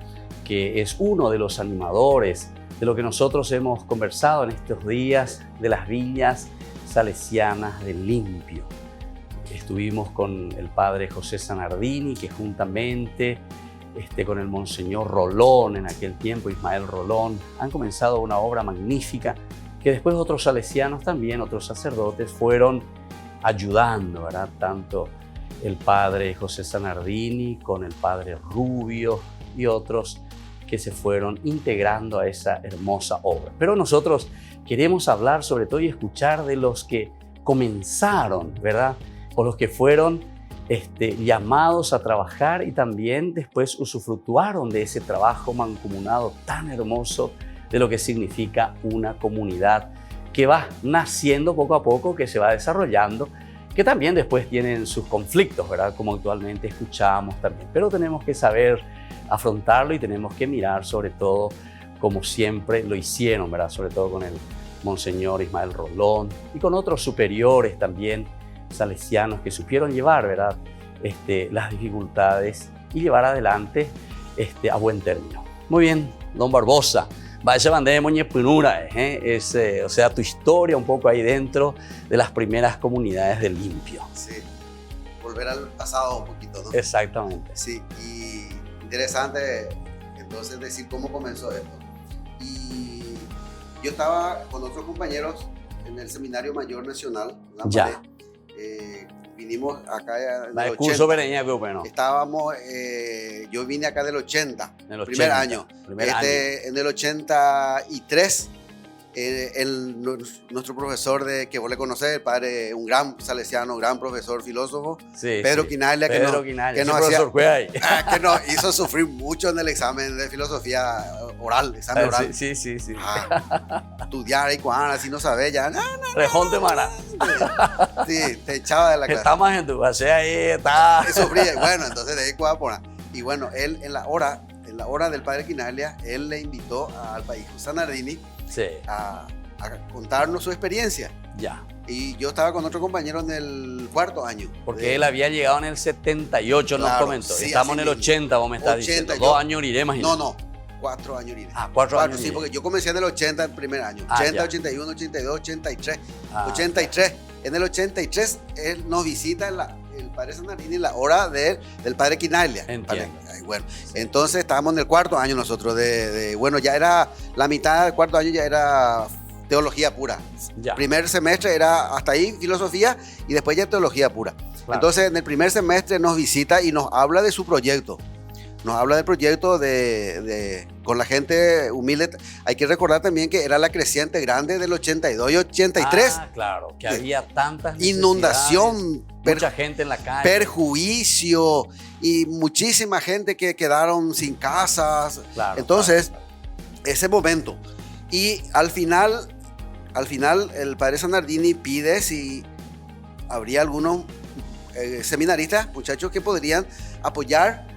que es uno de los animadores de lo que nosotros hemos conversado en estos días de las villas salesianas del Limpio. Estuvimos con el padre José Zanardini, que juntamente con el monseñor Rolón, en aquel tiempo Ismael Rolón, han comenzado una obra magnífica que después otros salesianos también, otros sacerdotes, fueron ayudando, ¿verdad? Tanto el padre José Zanardini con el padre Rubio y otros que se fueron integrando a esa hermosa obra. Pero nosotros queremos hablar sobre todo y escuchar de los que comenzaron, ¿verdad? O los que fueron llamados a trabajar y también después usufructuaron de ese trabajo mancomunado tan hermoso de lo que significa una comunidad que va naciendo poco a poco, que se va desarrollando, que también después tienen sus conflictos, ¿verdad? Como actualmente escuchamos también. Pero tenemos que saber afrontarlo y tenemos que mirar sobre todo como siempre lo hicieron, ¿verdad? Sobre todo con el monseñor Ismael Rolón y con otros superiores también salesianos que supieron llevar, ¿verdad? Las dificultades y llevar adelante a buen término. Muy bien, don Barbosa, vaya bandera moñe punura, o sea, tu historia un poco ahí dentro de las primeras comunidades del Limpio. Sí, volver al pasado un poquito, ¿no? Exactamente. Sí, y interesante entonces decir cómo comenzó esto. Y yo estaba con otros compañeros en el Seminario Mayor Nacional, ya. Vinimos acá en el el curso 80. Bueno. Estábamos, yo vine acá del 80, en el 80, primer año. En el 83, nuestro profesor que vos le conocés, el padre, un gran salesiano, gran profesor, filósofo, sí, Pedro Quinaglia, que nos hizo sufrir mucho en el examen de filosofía oral, examen oral. Sí. Estudiar y cuando así no sabés ya. Rejón de Mara. Sí, te echaba de la clase. Estamos en tu base ahí, está. Sufría, bueno, entonces de ahí cuadra. Y bueno, él en la hora del padre Quinaglia, él le invitó al padre Zanardini a contarnos su experiencia. Ya. Y yo estaba con otro compañero en el cuarto año. Porque él había llegado en el 78, nos comentó. Sí, estamos en el 80, vos me estás diciendo. 2 años iré, imagínate. No, 4 años iré. 4 años. Sí, porque yo comencé en el 80 el primer año. 80, 81, 82, 83. 83. En el 83, él nos visita el padre Zanardini en la hora del padre Quinaglia. Entiendo. Bueno, entonces estábamos en el cuarto año nosotros. Bueno, ya era la mitad del cuarto año, ya era teología pura. Ya. Primer semestre era hasta ahí filosofía y después ya teología pura. Claro. Entonces en el primer semestre nos visita y nos habla de su proyecto. nos habla del proyecto con la gente humilde. Hay que recordar también que era la creciente grande del 82 y 83. Ah, claro, que había tantas necesidades, inundación, mucha gente en la calle. Perjuicio y muchísima gente que quedaron sin casas. Claro, Entonces, claro. ese momento. Y al final el padre Zanardini pide si habría algunos seminaristas, muchachos, que podrían apoyar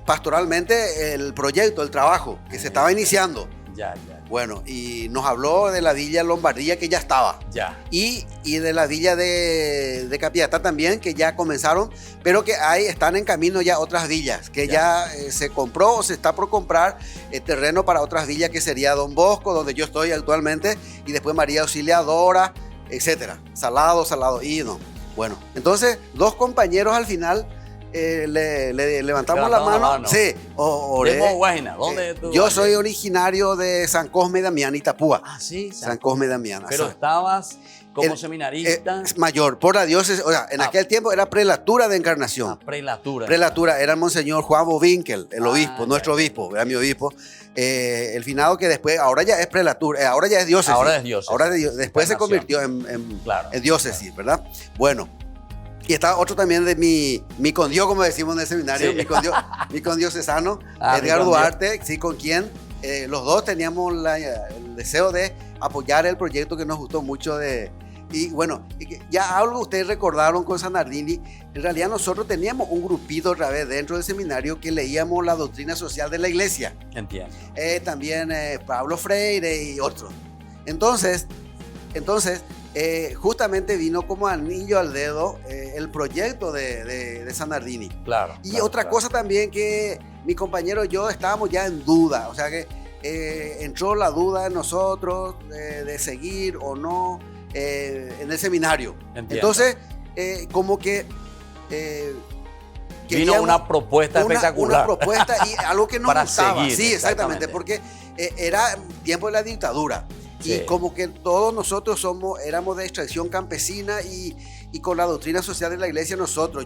pastoralmente el proyecto, el trabajo que se estaba iniciando. Ya. Bueno, y nos habló de la villa Lombardía, que ya estaba. Ya. Y de la villa de Capiatá también, que ya comenzaron, pero que están en camino ya otras villas, que ya se compró o se está por comprar terreno para otras villas, que sería Don Bosco, donde yo estoy actualmente, y después María Auxiliadora, etcétera. Salado, y no. Bueno, entonces, dos compañeros al final le levantamos la mano. Sí, oré. ¿Dónde tú? Yo soy originario de San Cosme y Damián, Itapúa. Ah, sí. San Cosme y Damián. Pero estabas como seminarista. Mayor, por la diócesis. O sea, en aquel tiempo era prelatura de Encarnación. Prelatura. Prelatura, era el monseñor Juan Bovinkel, el obispo, nuestro obispo, era mi obispo. El finado que después, ahora ya es prelatura, ahora ya es diócesis. Después se convirtió en diócesis, claro. ¿verdad? Bueno. Y estaba otro también de mi condio, como decimos en el seminario, sí. mi condiocesano, Edgar Duarte, sí, con quien los dos teníamos el deseo de apoyar el proyecto, que nos gustó mucho. Y bueno, ya algo ustedes recordaron con Zanardini. En realidad nosotros teníamos un grupito otra vez dentro del seminario que leíamos la doctrina social de la iglesia. Entiendo. También Pablo Freire y otros. Entonces, justamente vino como anillo al dedo el proyecto de Zanardini. Claro. Y otra cosa también, que mi compañero y yo estábamos ya en duda, o sea que entró la duda en nosotros de seguir o no en el seminario. Entiendo. Entonces, como que vino una propuesta espectacular. Una propuesta y algo que nos para gustaba. seguir, Sí, exactamente, porque era tiempo de la dictadura. Sí. Y como que todos nosotros éramos de extracción campesina y con la doctrina social de la iglesia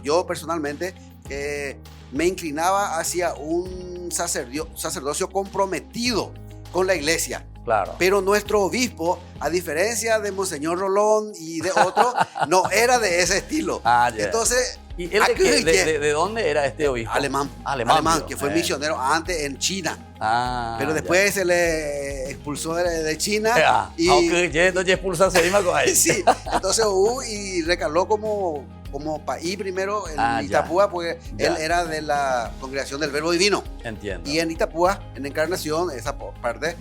yo personalmente me inclinaba hacia un sacerdocio comprometido con la iglesia. Claro. Pero nuestro obispo, a diferencia de Monseñor Rolón y de otros, no era de ese estilo. Entonces, ¿y él de dónde era este obispo? Alemán, que fue misionero antes en China. Pero después se le expulsó de China. Sí, entonces y recaló como país primero en Itapúa, porque él era de la congregación del Verbo Divino. Entiendo. Y en Itapúa, en Encarnación, esa parte,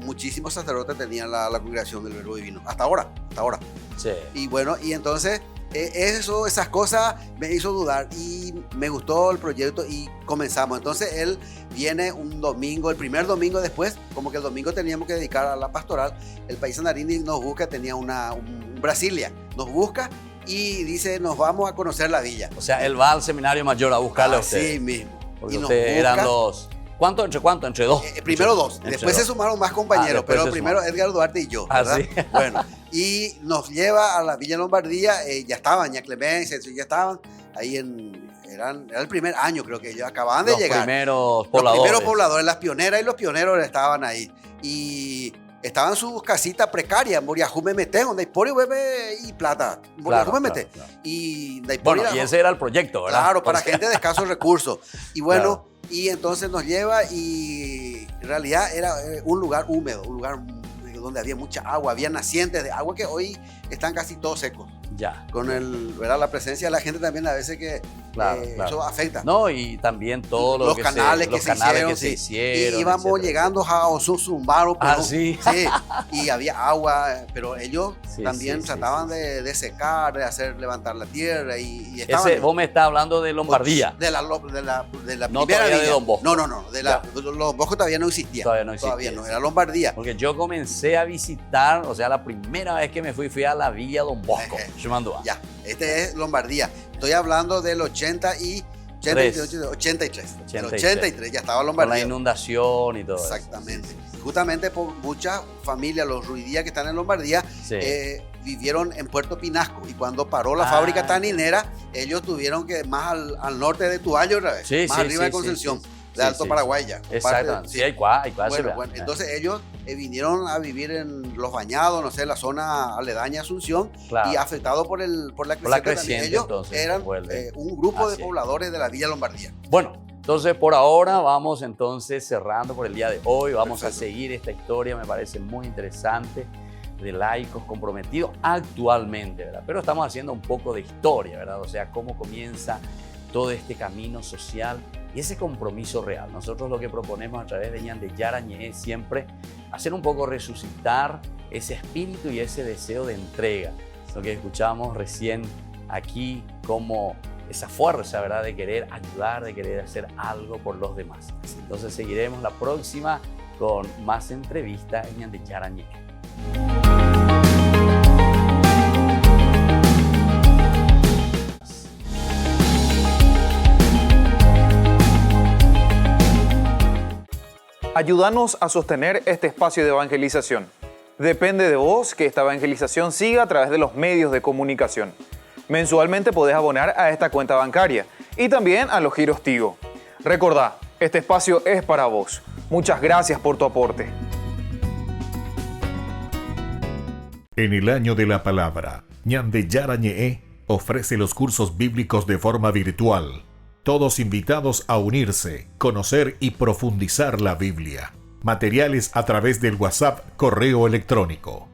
muchísimos sacerdotes tenían la congregación del Verbo Divino. Hasta ahora. Sí. Y bueno, y entonces esas cosas me hizo dudar y me gustó el proyecto y comenzamos. Entonces él viene un domingo, el primer domingo después, como que el domingo teníamos que dedicar a la pastoral. El país Zanardini nos busca, tenía un Brasilia, nos busca y dice, nos vamos a conocer la villa. O sea, él va al seminario mayor a buscarle a usted. Sí mismo. Porque ustedes eran dos. ¿Cuánto? ¿Entre dos? Primero dos. Después se sumaron más compañeros, pero primero Edgar Duarte y yo, ¿verdad? Sí. Bueno, y nos lleva a la Villa Lombardía. Ya estaban, ya Clemencia, ya estaban ahí era el primer año, creo que ellos acababan de llegar. Los primeros pobladores. Las pioneras y los pioneros estaban ahí. Y estaban en sus casitas precarias, Moriajume Mete, donde hay pori, bebé y plata. Moriajume Mete. Y ese era el proyecto, ¿verdad? Claro, para gente de escasos recursos. Y bueno, y entonces nos lleva y en realidad era un lugar húmedo, un lugar donde había mucha agua, había nacientes de agua que hoy están casi todos secos. Ya. Con la presencia de la gente también a veces que eso afecta. No, y también todos los canales que se hicieron. Y íbamos llegando a Osuzumbaro, sí. Y había agua, pero ellos también trataban de secar, de levantar la tierra y estaban. Vos me estás hablando de Lombardía. De la no primera villa. De Don Bosco. No, Don Bosco todavía no existía. Todavía no, era Lombardía. Porque yo comencé a visitar, o sea, la primera vez que me fui a la Villa Don Bosco. Ya, es Lombardía. Estoy hablando del 83. Del 83, ya estaba Lombardía. Con la inundación y todo. Exactamente. Eso. Justamente por muchas familias, los Ruidías que están en Lombardía, vivieron en Puerto Pinasco y cuando paró la fábrica taninera, ellos tuvieron que más al norte de Tuayo otra vez, más arriba de Concepción, de Alto Paraguay ya. Exacto, sí, hay clase. Bueno, entonces ellos vinieron a vivir en Los Bañados, no sé, la zona aledaña a Asunción, y afectados por la creciente también. Ellos entonces, eran un grupo de pobladores de la Villa Lombardía. Bueno, entonces por ahora vamos entonces cerrando por el día de hoy. Vamos a seguir esta historia, me parece muy interesante, de laicos comprometidos actualmente, ¿verdad? Pero estamos haciendo un poco de historia, ¿verdad? O sea, cómo comienza todo este camino social y ese compromiso real. Nosotros lo que proponemos a través de Ñande Yarañé es siempre hacer un poco resucitar ese espíritu y ese deseo de entrega. Lo que escuchamos recién aquí, como esa fuerza, ¿verdad?, de querer ayudar, de querer hacer algo por los demás. Entonces seguiremos la próxima con más entrevistas en Ñande Yarañé. Ayúdanos a sostener este espacio de evangelización. Depende de vos que esta evangelización siga a través de los medios de comunicación. Mensualmente podés abonar a esta cuenta bancaria y también a los giros Tigo. Recordá, este espacio es para vos. Muchas gracias por tu aporte. En el año de la palabra, Ñande Yarañé ofrece los cursos bíblicos de forma virtual. Todos invitados a unirse, conocer y profundizar la Biblia. Materiales a través del WhatsApp, correo electrónico.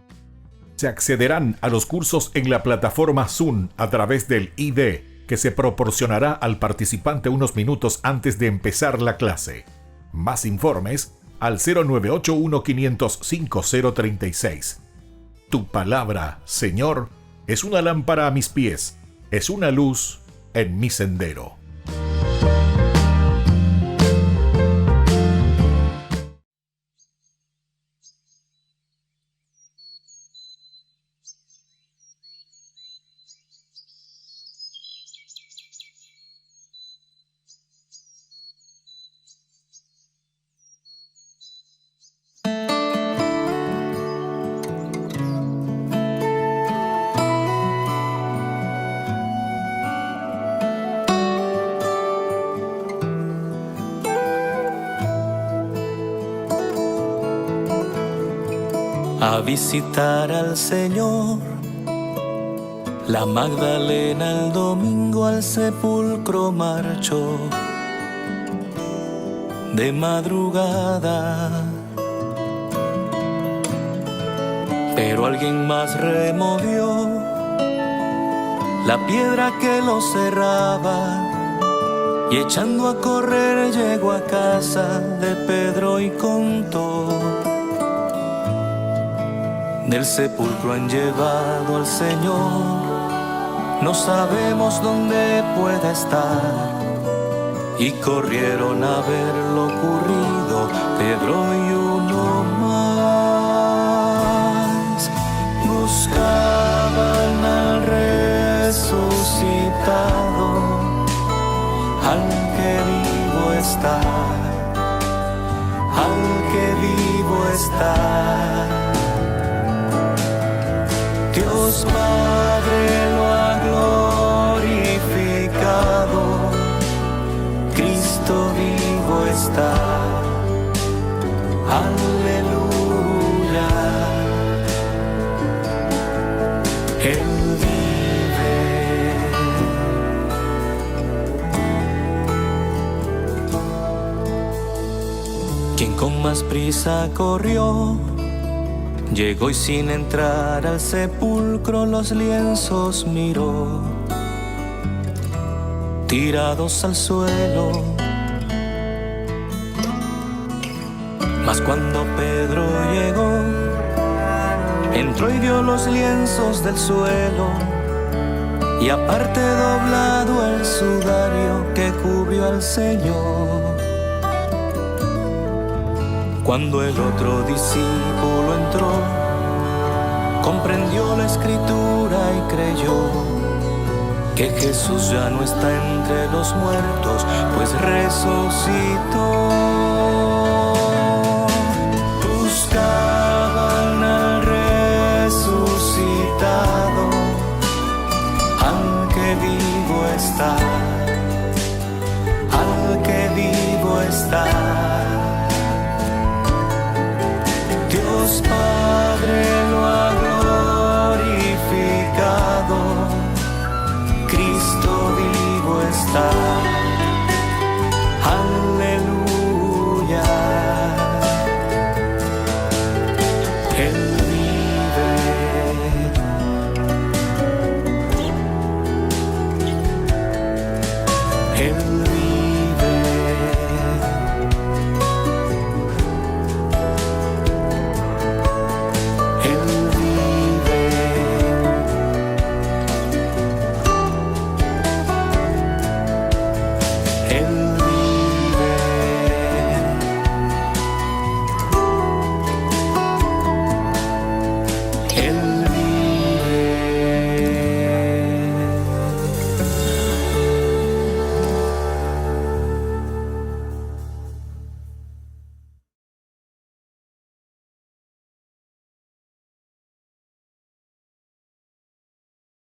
Se accederán a los cursos en la plataforma Zoom a través del ID, que se proporcionará al participante unos minutos antes de empezar la clase. Más informes al 0981-500-5036. Tu palabra, Señor, es una lámpara a mis pies, es una luz en mi sendero. A visitar al Señor, la Magdalena el domingo al sepulcro marchó de madrugada, pero alguien más removió la piedra que lo cerraba y echando a correr llegó a casa de Pedro y contó. Del sepulcro han llevado al Señor, no sabemos dónde puede estar. Y corrieron a ver lo ocurrido, Pedro y uno más. Buscaban al resucitado, al que vivo está, al que vivo está. Dios Padre lo ha glorificado, Cristo vivo está, aleluya. Él vive. Quien con más prisa corrió, llegó y sin entrar al sepulcro los lienzos miró, tirados al suelo. Mas cuando Pedro llegó, entró y vio los lienzos del suelo, y aparte doblado el sudario que cubrió al Señor. Cuando el otro discípulo entró, comprendió la escritura y creyó que Jesús ya no está entre los muertos, pues resucitó. Buscaban al resucitado, está, al que vivo está. Dios Padre lo ha glorificado, Cristo vivo está. Aleluya. Él vive. Él